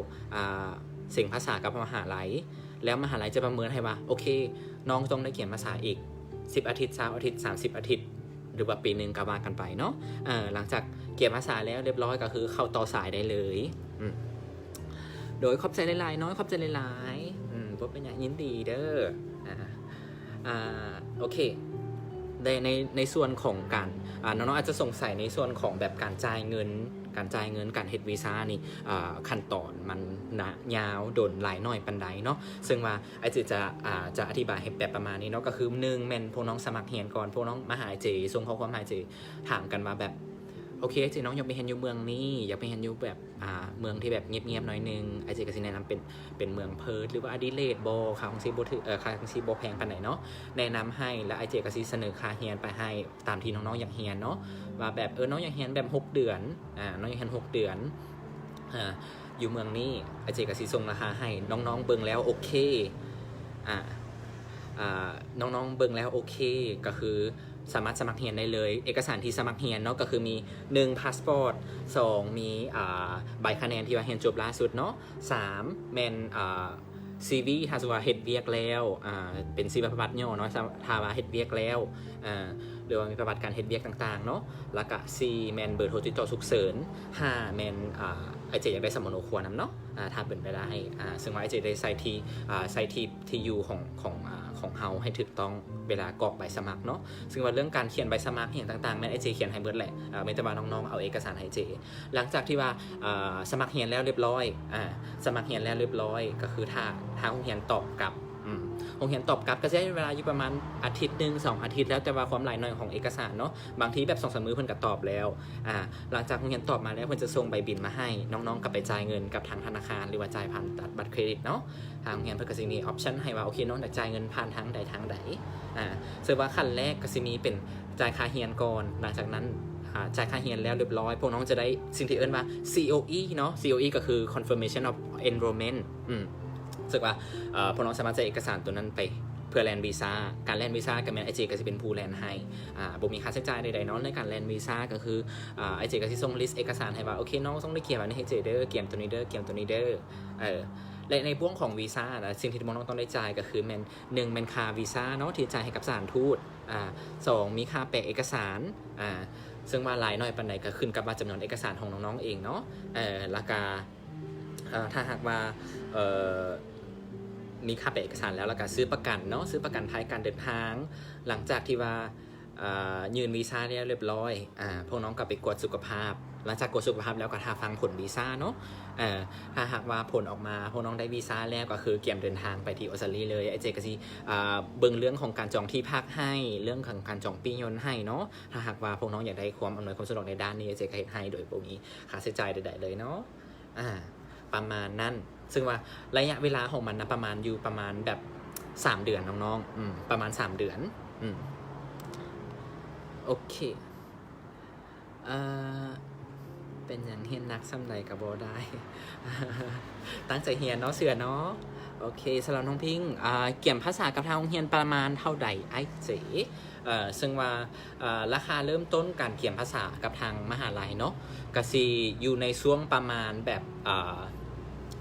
เสียงภาษากับมหาลัยแล้วมหาลัยจะประเมินให้ว่าโอเคน้องต้องได้เขียนภาษาอีก10 อาทิตย์20 อาทิตย์30 อาทิตย์หรือว่าปีนึงก็ว่ากันไปเนาะหลังจากเขียนภาษาแล้วเรียบร้อยก็คือเข้าต่อสายได้เลยโดยขอบใจหลายๆน้อยขอบใจหลายๆพบเป็นอย่างยินดีเด้อโอเคในส่วนของการน้องๆอาจจะสงสัยในส่วนของแบบการจ่ายเงินการเฮ็ดวีซ่านี่ขั้นตอนมันยาวโดนหลายหน่อยปันใดเนาะซึ่งว่าไอเจจะอธิบายให้แบบประมาณนี้เนาะก็คือ1แม่นพวกน้องสมัครเรียนก่อนพวกน้องมาหาเจส่งข้อความหาเจถามกันมาแบบโอเคเจน้องอยากไปเรียนอยู่เมืองนี้อยากไปเรียนอยู่แบบเมืองที่แบบเงียบๆหน่อยนึงไอเจก็สิแนะนำเป็นเมืองเพิร์ทหรือว่าอดิเลดบ่ค่าของซีบ่แพงปานไหนเนาะแนะนำให้แล้วไอเจก็สิเสนอค่าเรียนไปให้ตามที่น้องๆอยากเรียนเนาะว่าแบบน้องอยากเรียนแบบ6 เดือนน้องอยากเรียน6 เดือนอยู่เมืองนี้ไอเจก็สิส่งราคาให้น้องๆเบิ่งแล้วโอเคน้องๆเบิ่งแล้วโอเคก็คือสามารถสมัครเรียนได้เลยเอกสารที่สมัครเรียนเนาะก็คือมี1พาสปอร์ต2มีใบคะแนนที่ว่าเรียนจบล่าสุดเนาะ3แม่นCV ถ้าสมมุติว่าเฮ็ดเวียกแล้วเป็น CV ประวัติย่อเนาะถ้าว่าเฮ็ดเวียกแล้วหรือว่ามีประวัติการเฮ็ดเวียกต่างๆเนาะแล้วก็4แม่นเบอร์โทรติดต่อฉุกเฉิน5แม่นไอเจอยากได้สำนวนโอครัวนำเนาะถ้าเป็นไปได้ซึ่งว่าไอเจได้ใส่ที่อยู่ของเฮาให้ถูกต้องเวลากรอกใบสมัครเนาะซึ่งว่าเรื่องการเขียนใบสมัครอย่างต่างๆแม่นไอเจเขียนให้เบิดแหละไม่แต่ว่าน้องๆเอาเอกสารให้เจหลังจากที่ว่าสมัครเรียนแล้วเรียบร้อยสมัครเรียนแล้วเรียบร้อยก็คือถ้าโรงเรียนตอบกลับโรงเรียนตอบกลับก็จะใช้เวลาอยู่ประมาณอาทิตย์นึง2 อาทิตย์แล้วแต่ว่าความหลายหน่อยของเอกสารเนาะบางทีแบบ2-3 มื้อเพิ่นก็ตอบแล้วหลังจากโรงเรียนตอบมาแล้วเพิ่นจะส่งใบบินมาให้น้องๆกลับไปจ่ายเงินกับทางธนาคารหรือว่าจ่ายผ่านบัตรเครดิตเนาะทางโรงเรียนเพิ่นก็สิมีออปชั่นให้ว่าโอเคน้องจะจ่ายเงินผ่านทางใดซึ่งว่าขั้นแรกก็สิมีเป็นจ่ายค่าเรียนก่อนหลังจากนั้นจ่ายค่าเรียนแล้วเรียบร้อยพวกน้องจะได้สิ่งที่เอิ้นว่า COE เนาะ COE ก็คือ Confirmation of Enrollment รู้สึกว่าพวกน้องสามารถใช้เอกสารตัวนั้นไปเพื่อแลนวีซ่าการแลนวีซ่ากับแมนไอเจก็จะเป็นผู้แลนให้บ่มีค่าใช้จ่ายใดๆเนาะในการแลนวีซ่าก็คือไอเจก็จะส่งลิสต์เอกสารให้ว่าโอเคน้องต้องได้เขียนไว้ในไอเจเด้อเขียนตัวนี้เด้อเขียนตัวนี้เด้อและในพวกของวีซ่าสิ่งที่น้องต้องได้จ่ายก็คือแมนค่าวีซ่าเนาะที่จ่ายให้กับสถานทูต2มีค่าแปะเอกสารซึ่งว่าหลายหน่อยปานใดก็ขึ้นกับว่าจำนวนเอกสารของน้องๆเองเนาะราคาถ้าหากว่ามีค่าแปะเอกสารแล้วก็ซื้อประกันเนาะซื้อประกันภัยการเดินทางหลังจากที่ว่ายื่นวีซ่าเรียบร้อยพวกน้องก็ไปกวดสุขภาพหลังจากกวดสุขภาพแล้วก็ถ้าฟังผลวีซ่าเนาะถ้าหากว่าผลออกมาพวกน้องได้วีซ่าแล้วก็คือเตรียมเดินทางไปที่ออสเตรเลียเลยไอเจก็สิเบิ่งเรื่องของการจองที่พักให้เรื่องของการจองปียนต์ให้เนาะถ้าหากว่าพวกน้องอยากได้ความอำนวยความสะดวกในด้านนี้ไอเจก็เฮ็ดให้โดยบ่มีค่าใช้จ่ายใดๆเลยเนาะประมาณนั้นซึ่งว่าระยะเวลาของมันนะประมาณแบบ 3 เดือนน้องๆประมาณ3 เดือนโอเคเป็นอย่างเฮียนนักซ้ำใดกับโบได้ ตั้งใจเฮียนเนาะเสือเนาะโอเคสำหรับน้องพิงเกี่ยมภาษากับทางโรงเรียนประมาณเท่าใดไอ้เจ๋ซึ่งว่าราคาเริ่มต้นการเกี่ยมภาษากับทางมหาลัยเนาะก็สิอยู่ในช่วงประมาณแบบ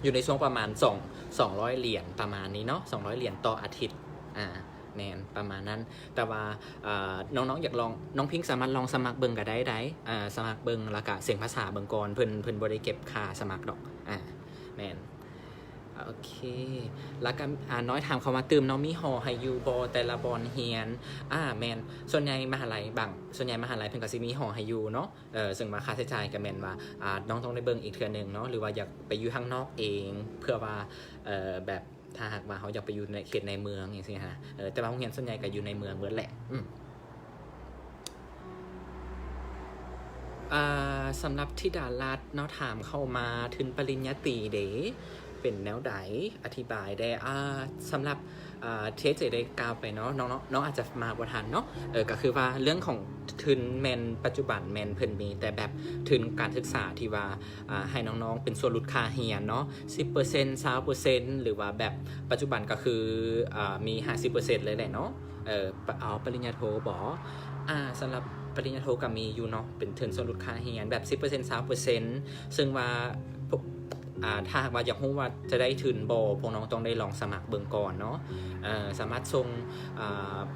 อยู่ในช่วงประมาณ200 เหรียญประมาณนี้เนาะ200 เหรียญต่ออาทิตย์แมนประมาณนั้นแต่ว่าน้องๆอยากลองน้องพิงสามารถลองสมัครเบิ่งก็ได้สมัครเบิ่งแล้วก็เสียงภาษาเบิ่งก่อนเพิ่นบ่ได้เก็บค่าสมัครดอกแมนโอเคแล้วก็น้อยถามเขามาตื่มน้องมีหอให้อยู่บ่แต่ละบอนเฮียนแมนส่วนใหญ่มหาลัยบางส่วนใหญ่มหาลัยเพิ่นก็สิมีหอให้อยู่เนาะซึ่งว่าค่าใช้จ่ายก็แม่นว่าน้องต้องได้เบิ่งอีกเทื่อนึงเนาะหรือว่าอยากไปอยู่ข้างนอกเองเพื่อว่าแบบถ้าหากว่าเขาอยากไปอยู่ในเขตในเมืองอย่างนี้ฮะแต่ว่าโรงเรียนส่วนใหญ่ก็อยู่ในเมืองเหมือนแหละสำหรับที่ดาราดเนาะถามเข้ามาถึงปริญญาตรีเดเป็นแนวใดอธิบายได้สำหรับเทสได้กล่าวไปเนาะน้องอาจจะมาบ่ทันเนาะก็คือว่าเรื่องของทุนแมนปัจจุบันแมนเพิ่นมีแต่แบบทุนการศึกษาที่ว่าให้น้องๆเป็นส่วนลดค่าเรียนเนาะ 10% 20% หรือว่าแบบปัจจุบันก็คือมี 50% เลยแหละเนาะเอาปริญญาโทบ่สำหรับปริญญาโทก็มีอยู่เนาะเป็นทุนส่วนลดค่าเรียนแบบ 10% 20% ซึ่งว่าถ้าหากว่าอยากรู้ว่าจะได้ทุนบ่พวกน้องต้องได้ลองสมัครเบิ่งก่อนเนาะสามารถส่ง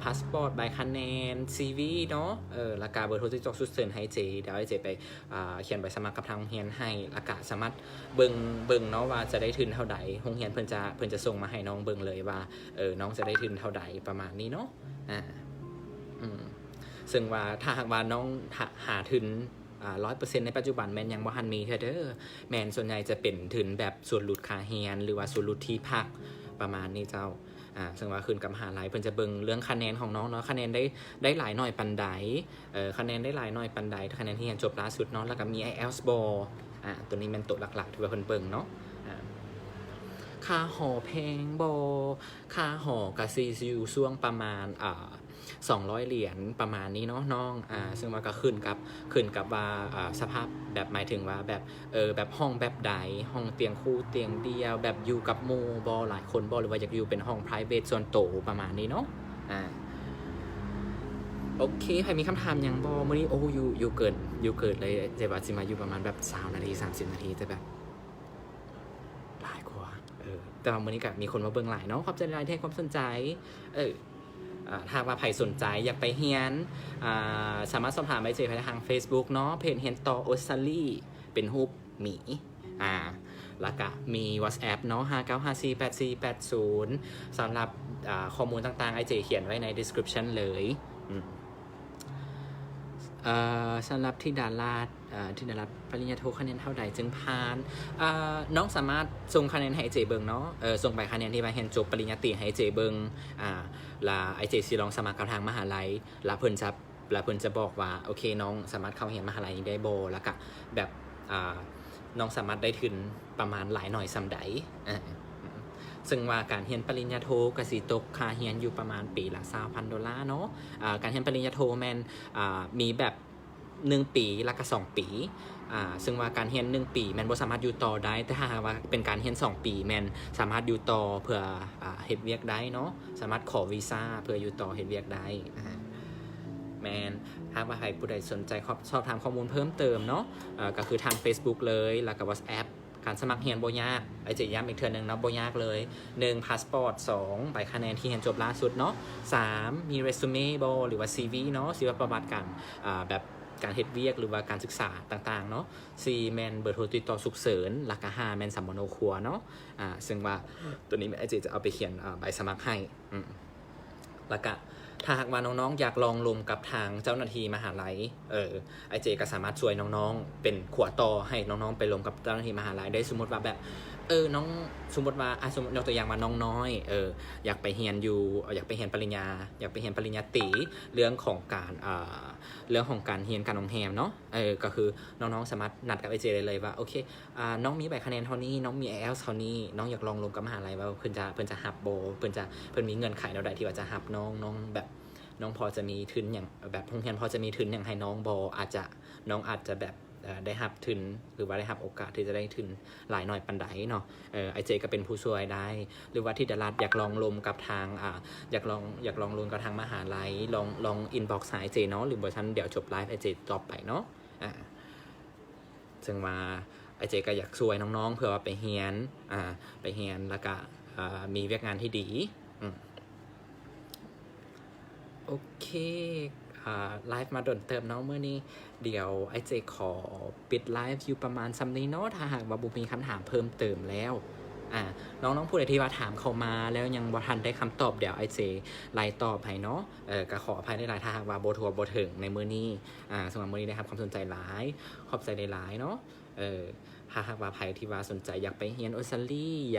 พาสปอร์ตใบคะแนน CV เนาะแล้วก็เบอร์โทรติดต่อสุดเสริญให้เจเดี๋ยวให้เจไปเขียนใบสมัครกับทางโรงเรียนให้แล้วก็สามารถเบิ่งเนาะว่าจะได้ทุนเท่าใดโรงเรียนเพิ่นจะส่งมาให้น้องเบิ่งเลยว่าน้องจะได้ทุนเท่าใดประมาณนี้เนาะซึ่งว่าถ้าหากว่าน้องหาทุน100% ในปัจจุบันแมนยังบ่ทันมีเด้อแมนส่วนใหญ่จะเป็นทุนแบบส่วนลดค่าเรียนหรือว่าส่วนลดที่พักประมาณนี้เจ้าซึ่งว่าขึ้นกับมหาลัยเพิ่นจะเบิ่งเรื่องคะแนนของน้องเนาะคะแนนได้หลายหน่อยปานใดคะแนนได้หลายหน่อยปานใดคะแนนที่เรียนจบล่าสุดเนาะแล้วก็มี IELTS บ่ตัวนี้แม่นตัวหลักๆที่ว่าเพิ่นเบิ่งเนาะค่าหอแพงบ่ค่าหอก็สิอยู่ช่วงประมาณ200 เหรียญประมาณนี้เนาะน้องซึ่งว่าก็ขึ้นกับว่าสภาพแบบหมายถึงว่าแบบแบบห้องแบบใดห้องเตียงคู่เตียงเดียวแบบอยู่กับหมู่บ่หลายคนบ่หรือว่าอยากอยู่เป็นห้อง private ส่วนตัวประมาณนี้เนาะโอเคใครมีคำถามยังบ่มื้อนี้อยู่เกินเลยเจ๊ว่าสิมาอยู่ประมาณแบบ20 นาที30 นาทีแต่แบบหลายกว่าแต่ว่ามื้อนี้ก็มีคนมาเบิ่งหลายเนาะขอบใจหลายที่ให้ความสนใจถ้าว่าใครสนใจอยากไปเรียนสามารถสอบถามไปเจอทาง Facebook เนาะเพจเฮียนต่อออสซาลี่เป็นรูปหมีแล้วก็มี WhatsApp เนาะ59548480สำหรับข้อมูลต่างๆไอเจเขียนไว้ใน description เลยสำหรับที่ดาราปริญญาโทคะแนนเท่าใดจึงผ่านน้องสามารถส่งคะแนนให้เจเบิงเนาะส่งใบคะแนนที่มาเรียนจบปริญญาตรีให้เจเบิงแล้วไอเจสิลองสมัครกับทางมหาลัยแล้วเพิ่นจะบอกว่าโอเคน้องสามารถเข้าเรียนมหาลัยนี้ได้บ่แล้วก็แบบน้องสามารถได้ทุนประมาณหลายหน่อยซำใดซึ่งว่าการเรียนปริญญาโทก็สิตกค่าเรียนอยู่ประมาณปีละ$20,000เนาะการเรียนปริญญาโทแม่นมีแบบ1 ปีแล้วก็2 ปีซึ่งว่าการเรียน1 ปีแม่นบ่สามารถอยู่ต่อได้แต่ถ้าหากว่าเป็นการเรียน2 ปีแม่นสามารถอยู่ต่อเพื่อเฮ็ดเวียกได้เนาะสามารถขอวีซ่าเพื่ออยู่ต่อเฮ็ดเวียกได้แมนถ้าว่าใครผู้ใดสนใจสอบถามข้อมูลเพิ่มเติมเนาะก็คือทาง Facebook เลยแล้วก็ WhatsAppการสมัครเรียนบ่ยากไอเจย้ำอีกเทื่อนึงเนาะบ่ยากเลย1พาสปอร์ต2ใบคะแนนที่เรียนจบล่าสุดเนาะ3มีเรซูเม่บ่หรือว่า CV เนาะชีวประวัติกันแบบการเฮ็ดเวียกหรือว่าการศึกษาต่างๆเนาะ4แมนเบอร์โทรติดต่อฉุกเฉินแล้วก็5แมนสัมมโนครัวเนาะซึ่งว่าตัวนี้ไอเจจะเอาไปเขียนใบสมัครให้แล้วก็ถ้าหากว่าน้องๆอยากลองรวมกับทางเจ้าหน้าที่มหาลัยไอเจก็สามารถช่วยน้องๆเป็นขวดต่อให้น้องๆไปรวมกับเจ้าหน้าที่มหาลัยได้สมมติว่าแบบ น้องสมมติว่าสมมติยกตัวอย่างว่าน้องน้อยอยากไปเรียนอยู่อยากไปเรียนปริญญาอยากไปเรียนปริญญาตรีเรื่องของการเรื่องของการเรียนการโรงแรมเนาะก็คือน้องๆสามารถนัดกับไอเจได้เลยว่าโอเคน้องมีใบคะแนนเท่านี้น้องมี IELTS เท่านี้น้องอยากลองลงกับมหาลัยว่าเพิ่นจะหับโบเพิ่นมีเงื่อนไขแนวใดที่ว่าจะหับน้องแบบน้องพอจะมีทุนอย่างแบบโรงเรียนพอจะมีทุนอย่างให้น้องน้องอาจจะแบบได้รับทุนหรือว่าได้รับโอกาสที่จะได้ทุนหลายหน่อยปันไดเนาะไอเจก็เป็นผู้ช่วยได้ หรือว่าที่ดารัดอยากลองลมกับทางอยากลองลงกับทางมหาลัยลองอินบ็อกซ์หาไอเจเนาะหรือว่าฉันเดี๋ยวจบไลฟ์ไอเจตอบไปเนาะซึ่งมาไอเจก็อยากช่วยน้องๆเพื่อว่าไปเฮียนแล้วก็มีเวียกงานที่ดีโอเคไลฟ์มาโดนเติมเนาะเมื่อนี้เดี๋ยวไอเจขอปิดไลฟ์อยู่ประมาณซัมนี้เนาะถ้าหากว่าบุมีคำถามเพิ่มเติมแล้วน้องๆผู้ใดที่ว่าถามเข้ามาแล้วยังบ่ทันได้คำตอบเดี๋ยวไอเจไล่ตอบให้เนาะก็ขออภัยได้หลายถ้าหากว่าโบทัวร์โบถึงในมื้อนี้สำหรับมื้อนี้นะครับความสนใจหลายขอบใจหลายเนาะถ้าหากว่าใครที่ว่าสนใจอยากไปเรียนออสเตรเลีย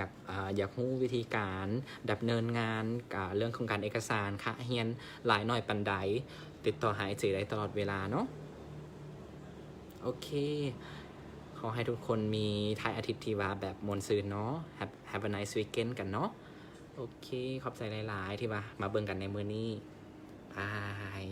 อยากรู้วิธีการดำเนินงานเรื่องของการเอกสารค่ะเรียนหลายหน่อยปันใดติดต่อหาไอเจได้ตลอดเวลาเนาะโอเคขอให้ทุกคนมีท้ายอาทิตย์ที่ว่าแบบมวลซืนเนาะ Have a nice weekend กันเนาะโอเคขอบใจหลายๆที่ว่ามาเบิ่งกันในมื้อนี้บาย